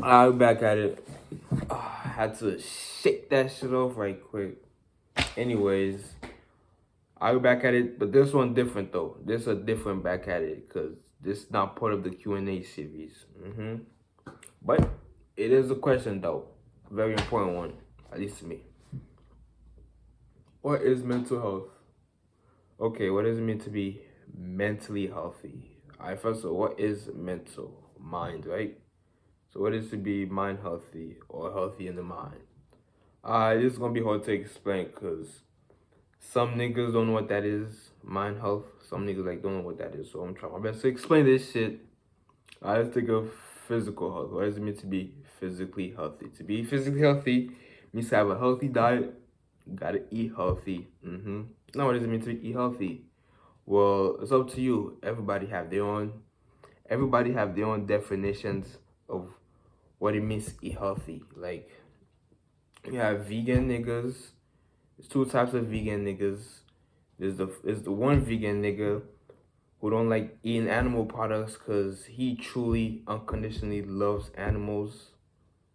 I'm back at it. I had to shake that shit off right quick. Anyways, I'll be back at it, but this one different though. This a different back at it because this not part of the Q&A series. But it is a question though, a very important one, at least to me. What is mental health? Okay, what does it mean to be mentally healthy? Alright, first of all, what is mental? Mind, right? So what is to be mind healthy or healthy in the mind? This is gonna be hard to explain because some niggas don't know what that is. Mind health. Some niggas like don't know what that is. So I'm trying my best to explain this shit. Let's think of physical health. What does it mean to be physically healthy? To be physically healthy means to have a healthy diet. You gotta eat healthy. Now what does it mean to eat healthy? Well, it's up to you. Everybody have their own definitions of what it means to eat healthy. Like you have vegan niggas. There's two types of vegan niggas. There's the one vegan nigga who don't like eating animal products because he truly unconditionally loves animals.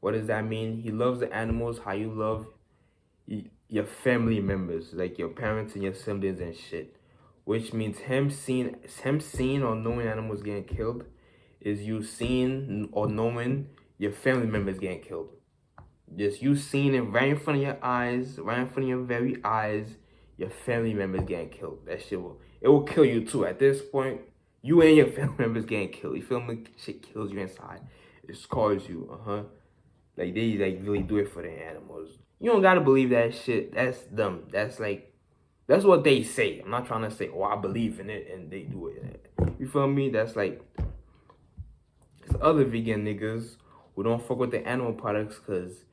What does that mean? He loves the animals how you love your family members, like your parents and your siblings and shit. Which means him seeing or knowing animals getting killed is you seeing or knowing your family members getting killed. Just you seeing it right in front of your eyes, right in front of your very eyes, your family members getting killed. That shit will kill you too. At this point, you and your family members getting killed. You feel me? Shit kills you inside. It scars you. Like they like really do it for the animals. You don't gotta believe that shit. That's dumb. That's what they say. I'm not trying to say, oh, I believe in it and they do it. You feel me? That's like it's other vegan niggas who don't fuck with the animal products because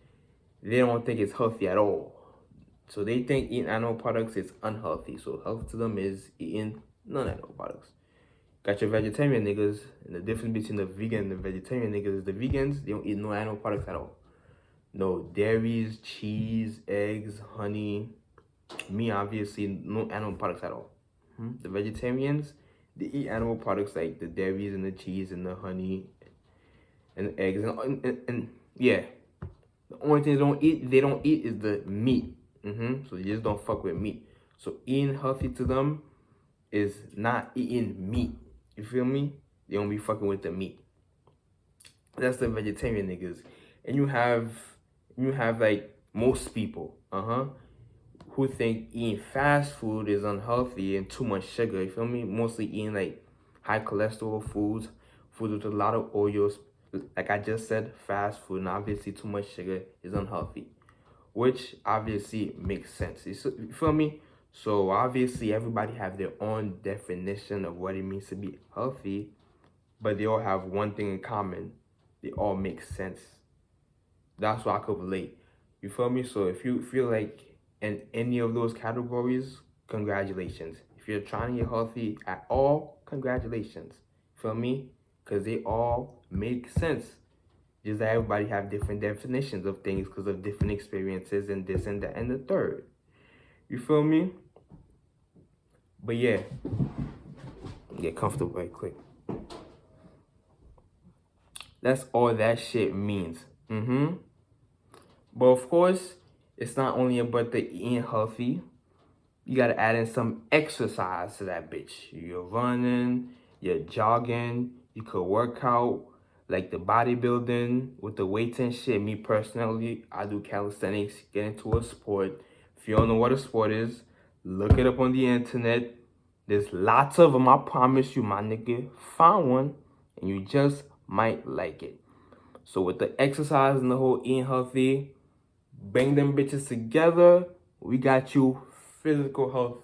they don't think it's healthy at all. So they think eating animal products is unhealthy. So health to them is eating non-animal products. Got your vegetarian niggas, and the difference between the vegan and the vegetarian niggas is the vegans, they don't eat no animal products at all. No dairies, cheese, eggs, honey. Me, obviously, no animal products at all. The vegetarians, they eat animal products like the dairies and the cheese and the honey and the eggs. And yeah, the only thing they don't eat is the meat. So they just don't fuck with meat. So eating healthy to them is not eating meat. You feel me? They don't be fucking with the meat. That's the vegetarian niggas. And you have like most people, who think eating fast food is unhealthy and too much sugar. You feel me? Mostly eating like high cholesterol foods with a lot of oils. Like I just said, fast food and obviously too much sugar is unhealthy, which obviously makes sense. You feel me? So obviously everybody have their own definition of what it means to be healthy, but they all have one thing in common. They all make sense. That's why I could relate. You feel me? So if you feel like in any of those categories, congratulations. If you're trying to get healthy at all, congratulations. Feel me? Because they all make sense. Just that everybody have different definitions of things because of different experiences and this and that and the third. You feel me? But yeah, get comfortable right quick. That's all that shit means. But of course, it's not only about the eating healthy. You gotta add in some exercise to that bitch. You're running, you're jogging, you could work out, like the bodybuilding with the weights and shit. Me personally, I do calisthenics, get into a sport. If you don't know what a sport is, look it up on the internet. There's lots of them, I promise you, my nigga. Find one, and you just might like it. So with the exercise and the whole eating healthy, bring them bitches together, we got you physical health.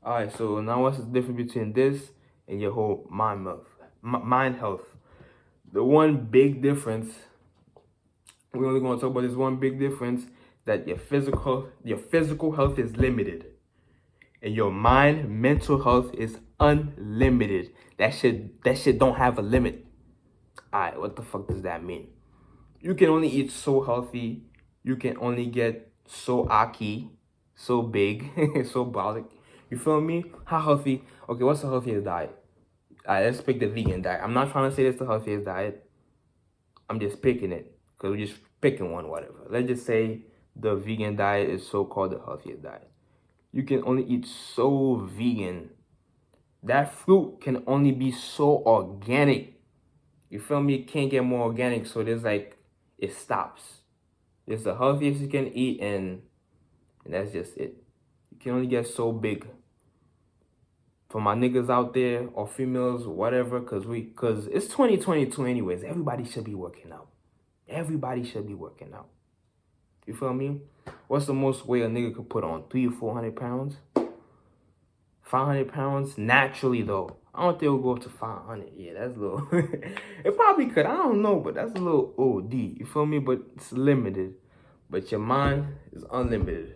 Alright, so now what's the difference between this and your whole mind health? The one big difference, we're only going to talk about this one big difference, that your physical health is limited. And your mental health is unlimited. That shit don't have a limit. Alright, what the fuck does that mean? You can only eat so healthy. You can only get so aki, so big, so brolic. You feel me? How healthy? Okay, what's the healthiest diet? Alright, let's pick the vegan diet. I'm not trying to say it's the healthiest diet. I'm just picking it because we're just picking one, whatever. Let's just say the vegan diet is so-called the healthier diet. You can only eat so vegan. That fruit can only be so organic. You feel me? It can't get more organic, so there's like, it stops. It's the healthiest you can eat, and that's just it. You can only get so big. For my niggas out there or females, whatever, cause it's 2022 anyways. Everybody should be working out. Everybody should be working out. You feel me? What's the most weight a nigga could put on? 300 or 400 pounds? 500 pounds? Naturally though. I don't think it'll go up to 500. Yeah, that's a little. It probably could. I don't know, but that's a little OD. You feel me? But it's limited. But your mind is unlimited.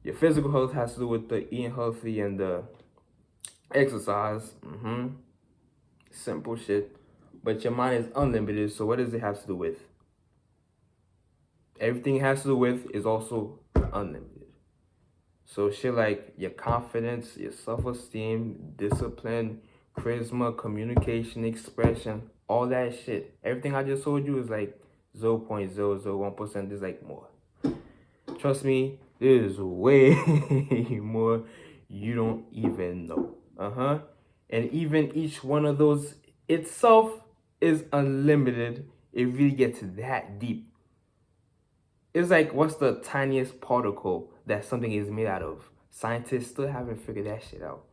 Your physical health has to do with the eating healthy and the exercise. Simple shit. But your mind is unlimited. So what does it have to do with? Everything it has to do with is also unlimited. So shit like your confidence, your self-esteem, discipline, charisma, communication, expression, all that shit. Everything I just told you is like 0.001%. There's like more. Trust me, there's way more you don't even know. And even each one of those itself is unlimited. It really gets that deep. It's like, what's the tiniest particle that something is made out of? Scientists still haven't figured that shit out.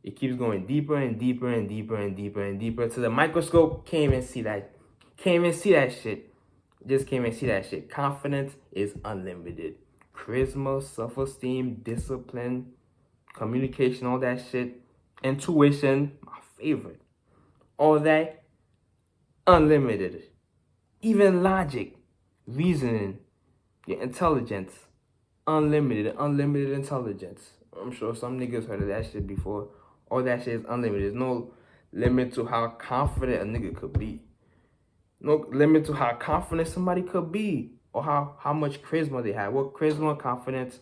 It keeps going deeper and deeper and deeper and deeper and deeper to the microscope. Can't even see that. Can't even see that shit. Just can't even see that shit. Confidence is unlimited. Charisma, self-esteem, discipline, communication, all that shit. Intuition, my favorite. All that, unlimited. Even logic, reasoning, your intelligence, unlimited intelligence. I'm sure some niggas heard of that shit before. All that shit is unlimited. There's no limit to how confident a nigga could be. No limit to how confident somebody could be, or how much charisma they have. What charisma, confidence,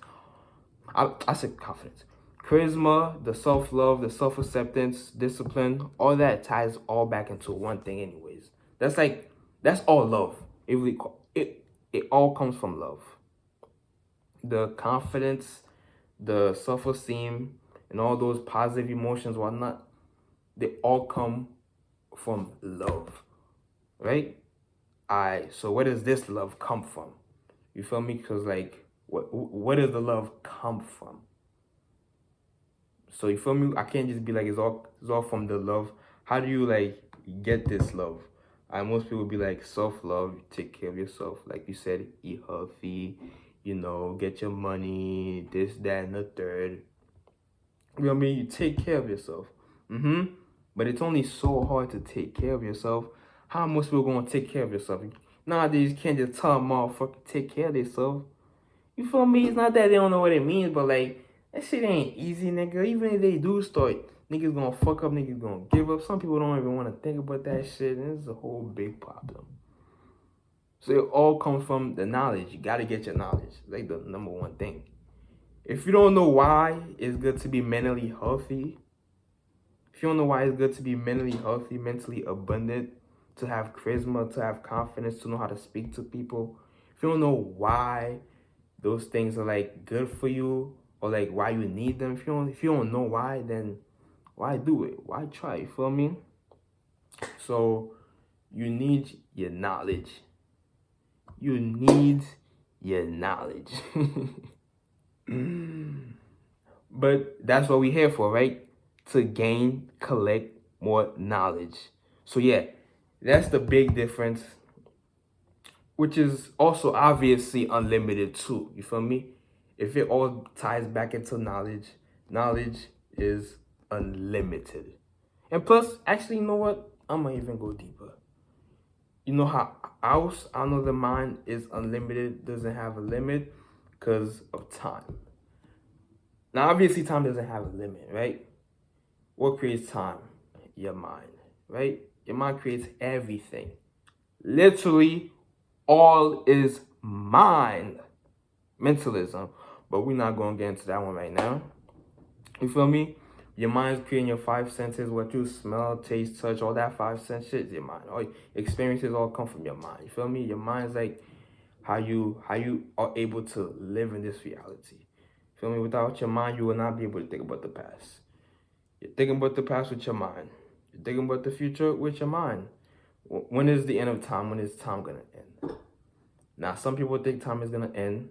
I said confidence. Charisma, the self-love, the self-acceptance, discipline, all that ties all back into one thing anyways. That's all love. It all comes from love. The confidence, the self-esteem, and all those positive emotions, whatnot, they all come from love, right? Alright, so where does this love come from? You feel me? Because like, where does the love come from? So you feel me? I can't just be like, it's all from the love. How do you like get this love? Most people be like, self-love, take care of yourself. Like you said, eat healthy, get your money, this, that, and the third. You know what I mean? You take care of yourself. But it's only so hard to take care of yourself. How most people gonna take care of yourself? Nowadays, you can't just tell a motherfucker take care of themselves. You feel me? It's not that they don't know what it means, but like, that shit ain't easy, nigga. Even if they do start, niggas gonna fuck up, niggas gonna give up. Some people don't even want to think about that shit, and it's a whole big problem. So it all comes from the knowledge. You gotta get your knowledge. Like the number one thing. If you don't know why it's good to be mentally healthy, if you don't know why it's good to be mentally healthy, mentally abundant, to have charisma, to have confidence, to know how to speak to people, if you don't know why those things are like good for you, or like why you need them, if you don't know why, then why do it? Why try? You feel me? So you need your knowledge. You need your knowledge. But that's what we're here for, right? To gain, collect more knowledge. So yeah, that's the big difference, which is also obviously unlimited too. You feel me? If it all ties back into knowledge, knowledge is unlimited. And plus, actually, you know what? I'm gonna even go deeper. You know how else I know the mind is unlimited, doesn't have a limit? Because of time. Now, obviously, time doesn't have a limit, right? What creates time? Your mind, right? Your mind creates everything. Literally, all is mind. Mentalism. But we're not going to get into that one right now. You feel me? Your mind's creating your five senses, what you smell, taste, touch, all that five sense shit is your mind. All experiences all come from your mind. You feel me? Your mind's like how you are able to live in this reality. You feel me? Without your mind, you will not be able to think about the past. You're thinking about the past with your mind. You're thinking about the future with your mind. When is the end of time? When is time gonna end? Now, some people think time is gonna end,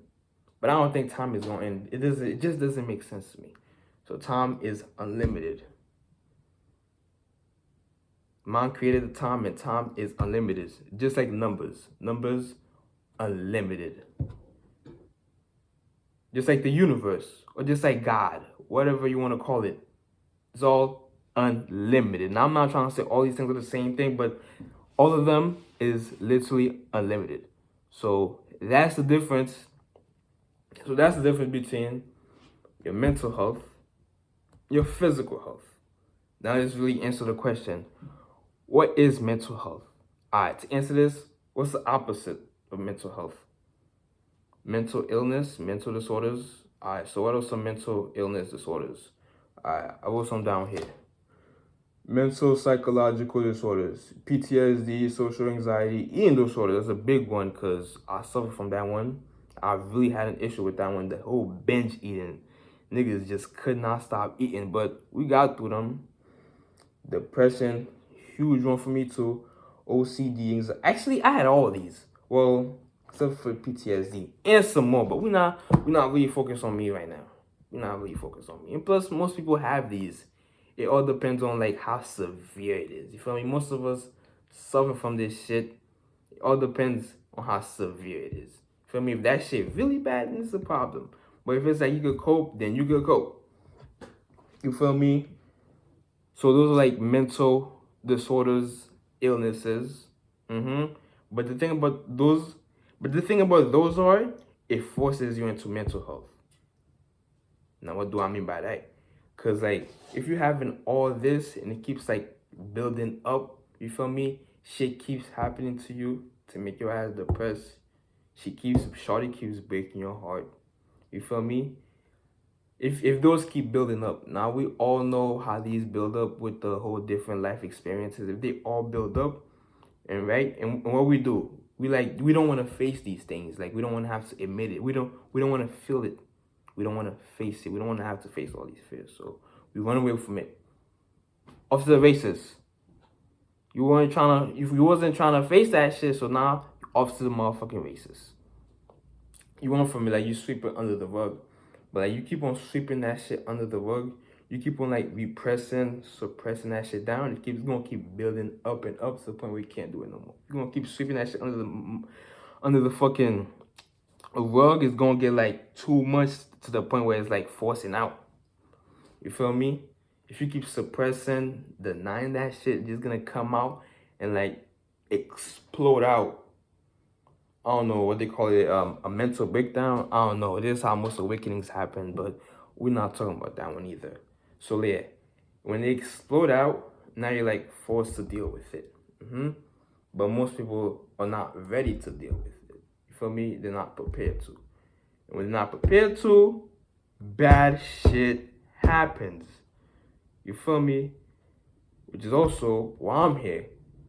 but I don't think time is gonna end. It doesn't. It just doesn't make sense to me. So time is unlimited. Man created the time, and time is unlimited. Just like numbers. Numbers unlimited. Just like the universe, or just like God, whatever you want to call it. It's all unlimited. Now I'm not trying to say all these things are the same thing, but all of them is literally unlimited. So that's the difference. So that's the difference between your mental health, your physical health. Now let's really answer the question. What is mental health? Alright, to answer this, what's the opposite of mental health? Mental illness, mental disorders. Alright, so what are some mental illness disorders? Alright, I wrote some down here. Mental psychological disorders, PTSD, social anxiety, eating disorder. That's a big one because I suffer from that one. I really had an issue with that one. The whole binge eating. Niggas just could not stop eating, but we got through them. Depression, huge one for me too. OCD, anxiety. Actually, I had all of these. Well, except for PTSD and some more, but we're not really focused on me right now. We're not really focused on me. And plus, most people have these. It all depends on like how severe it is. You feel me? Most of us suffer from this shit. It all depends on how severe it is. You feel me? If that shit really bad, then it's a problem. But if it's like you could cope, then you could cope. You feel me? So those are like mental disorders, illnesses. But the thing about those are it forces you into mental health. Now what do I mean by that? Cause like if you having all this and it keeps like building up, you feel me? Shit keeps happening to you to make your ass depressed. Shorty keeps breaking your heart. You feel me? If those keep building up, now we all know how these build up with the whole different life experiences. If they all build up, and what we do, we don't want to face these things. Like we don't want to have to admit it. We don't want to feel it. We don't want to face it. We don't want to have to face all these fears. So we run away from it. Off to the races. You wasn't trying to face that shit, so now off to the motherfucking races. You went from it like you sweep it under the rug. But like you keep on sweeping that shit under the rug. You keep on like suppressing that shit down. It's gonna keep building up and up to the point where you can't do it no more. You're gonna keep sweeping that shit under the fucking rug. Is gonna get like too much to the point where it's like forcing out. You feel me? If you keep suppressing, denying that shit, it's just gonna come out and like explode out. I don't know what they call it, a mental breakdown. I don't know. This is how most awakenings happen, but we're not talking about that one either. So yeah, when they explode out, now you're like forced to deal with it. But most people are not ready to deal with it. You feel me? They're not prepared to. And when they're not prepared to, bad shit happens. You feel me? Which is also why I'm here.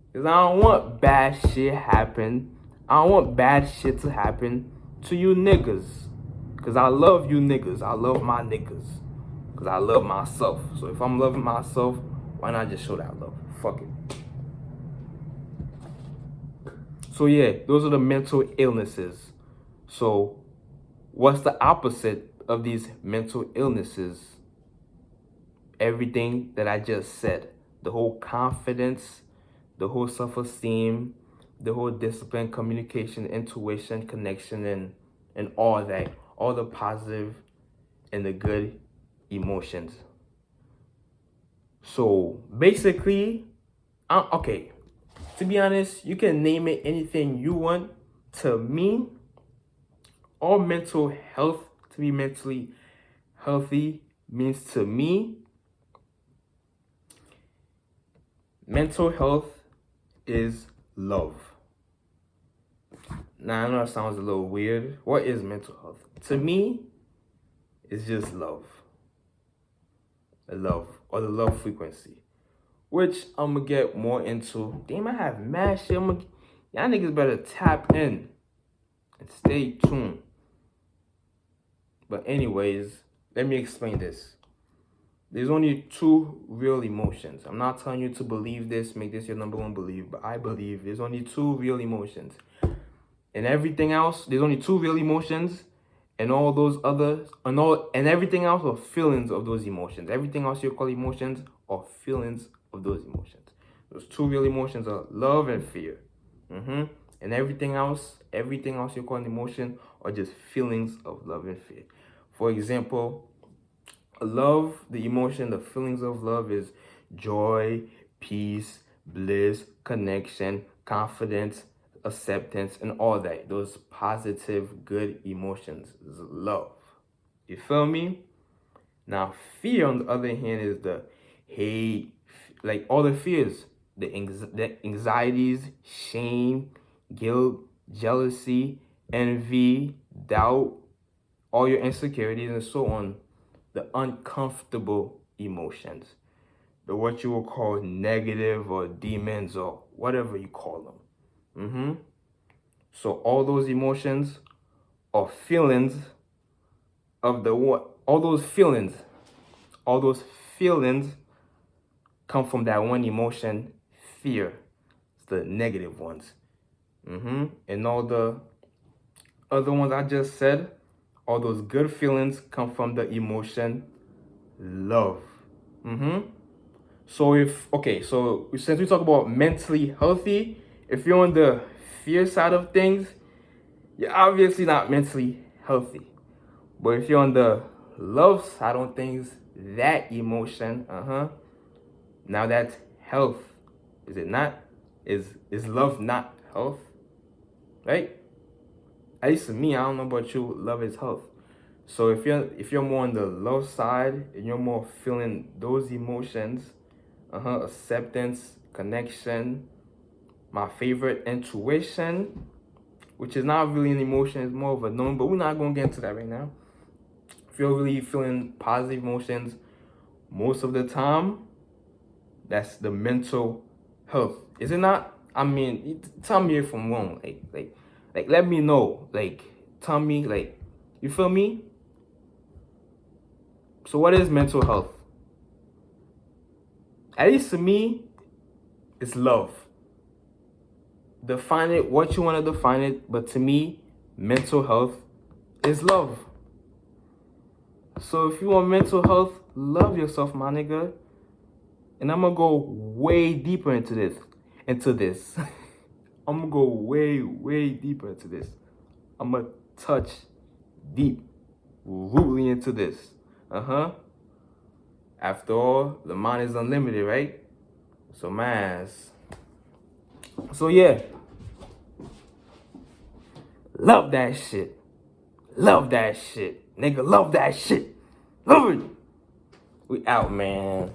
Because I don't want bad shit happen. I don't want bad shit to happen to you niggas. Because I love you niggas. I love my niggas. Because I love myself. So if I'm loving myself, why not just show that love? Fuck it. So yeah, those are the mental illnesses. So what's the opposite of these mental illnesses? Everything that I just said. The whole confidence, the whole self-esteem, the whole discipline, communication, intuition, connection, and all that. All the positive and the good emotions. So basically, okay, to be honest, you can name it anything you want. To me, all mental health, to be mentally healthy, means to me, mental health is love. Now, I know that sounds a little weird. What is mental health? To me, it's just love. love or the love frequency, which I'm gonna get more into. Damn, I have mad shit. Y'all niggas better tap in and stay tuned. But anyways, let me explain this. There's only two real emotions. I'm not telling you to believe this, make this your number one belief, but I believe there's only two real emotions. And everything else, there's only two real emotions, and all those others, and everything else are feelings of those emotions. Everything else you call emotions are feelings of those emotions. Those two real emotions are love and fear. And everything else you call an emotion are just feelings of love and fear. For example, love, the emotion, the feelings of love is joy, peace, bliss, connection, confidence, acceptance, and all that. Those positive, good emotions is love. You feel me? Now, fear, on the other hand, is the hate, like all the fears, the anxieties, shame, guilt, jealousy, envy, doubt, all your insecurities, and so on. The uncomfortable emotions, the what you will call negative or demons or whatever you call them. So all those emotions are feelings of the what? All those feelings come from that one emotion, fear. It's the negative ones. And all the other ones I just said, all those good feelings come from the emotion love. So since we talk about mentally healthy, if you're on the fear side of things, you're obviously not mentally healthy. But if you're on the love side of things, that emotion, now that's health. Is it not? Is love not health? Right? At least to me, I don't know about you, love is health. So if you're more on the love side and you're more feeling those emotions, acceptance, connection, my favorite, intuition, which is not really an emotion, it's more of a known, but we're not gonna get into that right now. If you're really feeling positive emotions most of the time, that's the mental health. Is it not? I mean, tell me if I'm wrong. Like let me know. Like tell me, like, you feel me? So what is mental health? At least to me, it's love. Define it what you want to define it, but to me, mental health is love. So if you want mental health, love yourself, my nigga. And I'm gonna go way deeper into this. I'm gonna go way deeper into this. I'm gonna touch deep, rudely into this. After all, the mind is unlimited, right? So yeah. Love that shit. Love that shit. Nigga, love that shit. Love it. We out, man.